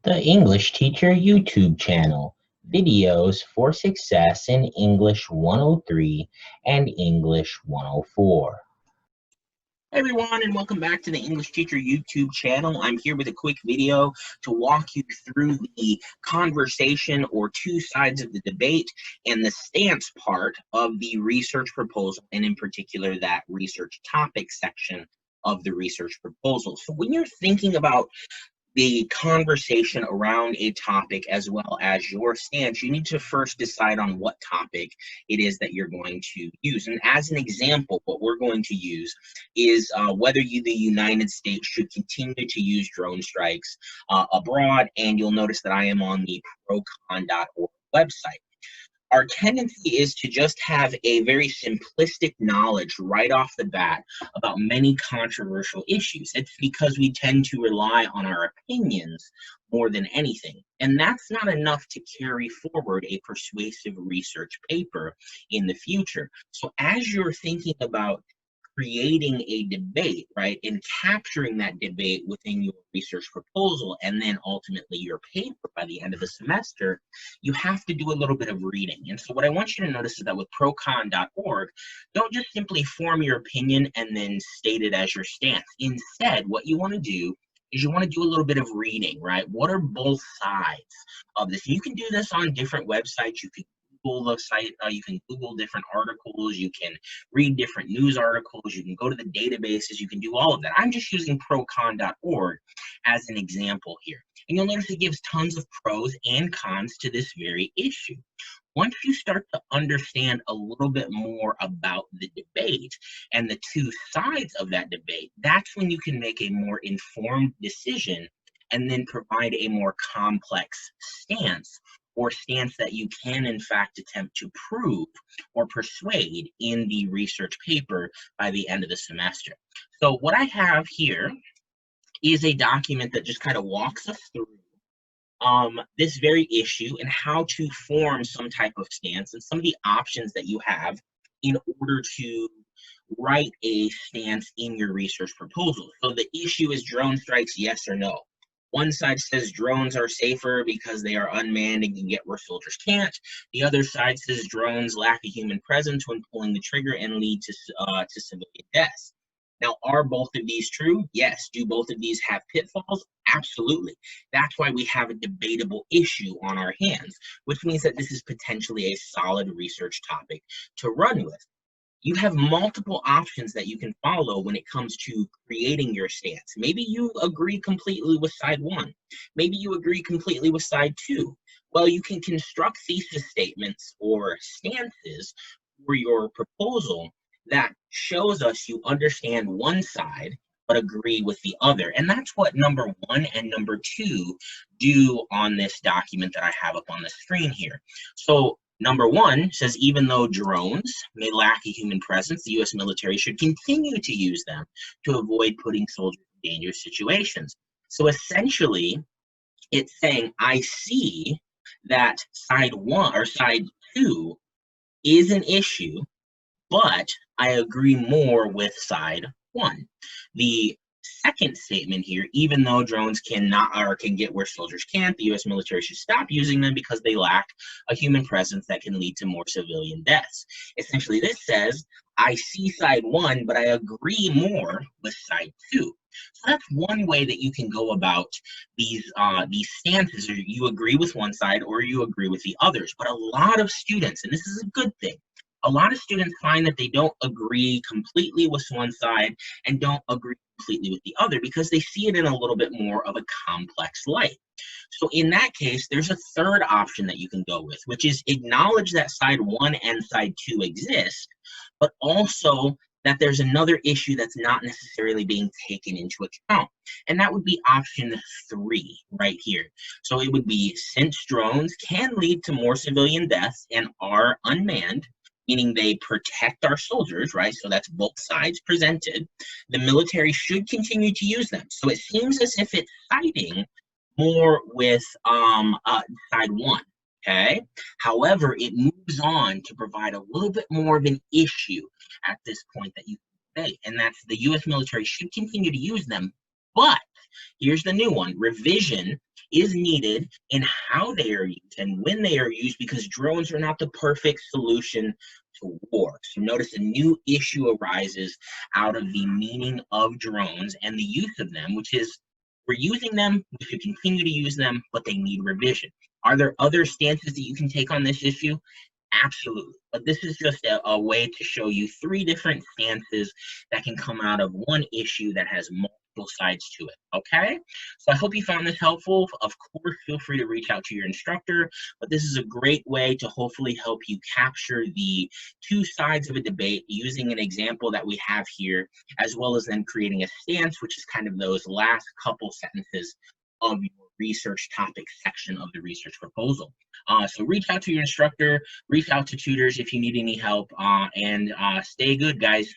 The English Teacher YouTube channel, videos for success in English 103 and English 104. Hey everyone, and welcome back to the English Teacher YouTube channel. I'm here with a quick video to walk you through the conversation or two sides of the debate and the stance part of the research proposal, and in particular that research topic section of the research proposal. So when you're thinking about the conversation around a topic as well as your stance, you need to first decide on what topic it is that you're going to use. And as an example, what we're going to use is whether the United States should continue to use drone strikes abroad. And you'll notice that I am on the procon.org website. Our tendency is to just have a very simplistic knowledge right off the bat about many controversial issues. It's because we tend to rely on our opinions more than anything. And that's not enough to carry forward a persuasive research paper in the future. So as you're thinking about creating a debate, right, and capturing that debate within your research proposal and then ultimately your paper by the end of the semester, you have to do a little bit of reading. And so what I want you to notice is that with procon.org, don't just simply form your opinion and then state it as your stance. Instead, what you want to do is you want to do a little bit of reading, right? What are both sides of this? You can do this on different websites. You can Google the site, you can Google different articles, you can read different news articles, you can go to the databases, you can do all of that. I'm just using procon.org as an example here. And you'll notice it gives tons of pros and cons to this very issue. Once you start to understand a little bit more about the debate and the two sides of that debate, that's when you can make a more informed decision and then provide a more complex stance, or stance that you can in fact attempt to prove or persuade in the research paper by the end of the semester. So what I have here is a document that just kind of walks us through this very issue and how to form some type of stance and some of the options that you have in order to write a stance in your research proposal. So the issue is drone strikes, yes or no. One side says drones are safer because they are unmanned and can get where soldiers can't. The other side says drones lack a human presence when pulling the trigger and lead to civilian deaths. Now, are both of these true? Yes. Do both of these have pitfalls? Absolutely. That's why we have a debatable issue on our hands, which means that this is potentially a solid research topic to run with. You have multiple options that you can follow when it comes to creating your stance. Maybe you agree completely with side one. Maybe you agree completely with side two. Well, you can construct thesis statements or stances for your proposal that shows us you understand one side but agree with the other. And that's what number one and number two do on this document that I have up on the screen here. So number one says, even though drones may lack a human presence, the U.S. military should continue to use them to avoid putting soldiers in dangerous situations. So essentially, it's saying, I see that side one or side two is an issue, but I agree more with side one. The second statement here, even though drones cannot or can get where soldiers can't, the U.S. military should stop using them because they lack a human presence that can lead to more civilian deaths. Essentially, this says, I see side one, but I agree more with side two. So that's one way that you can go about these stances. Or you agree with one side or you agree with the others. But a lot of students, and this is a good thing, a lot of students find that they don't agree completely with one side and don't agree completely with the other because they see it in a little bit more of a complex light. So in that case, there's a third option that you can go with, which is acknowledge that side one and side two exist, but also that there's another issue that's not necessarily being taken into account. And that would be option three right here. So it would be, since drones can lead to more civilian deaths and are unmanned, meaning they protect our soldiers, right? So that's both sides presented. The military should continue to use them. So it seems as if it's siding more with side one, okay? However, it moves on to provide a little bit more of an issue at this point that you can say, and that's the U.S. military should continue to use them, but Here's the new one. Revision is needed in how they are used and when they are used because drones are not the perfect solution to war. So notice a new issue arises out of the meaning of drones and the use of them, which is we're using them, we should continue to use them, but they need revision. Are there other stances that you can take on this issue? Absolutely. But this is just a way to show you 3 different stances that can come out of one issue that has multiple sides to it. Okay? So I hope you found this helpful. Of course, feel free to reach out to your instructor, but this is a great way to hopefully help you capture the 2 sides of a debate using an example that we have here, as well as then creating a stance, which is kind of those last couple sentences of your research topic section of the research proposal. So reach out to your instructor, reach out to tutors if you need any help, and stay good, guys.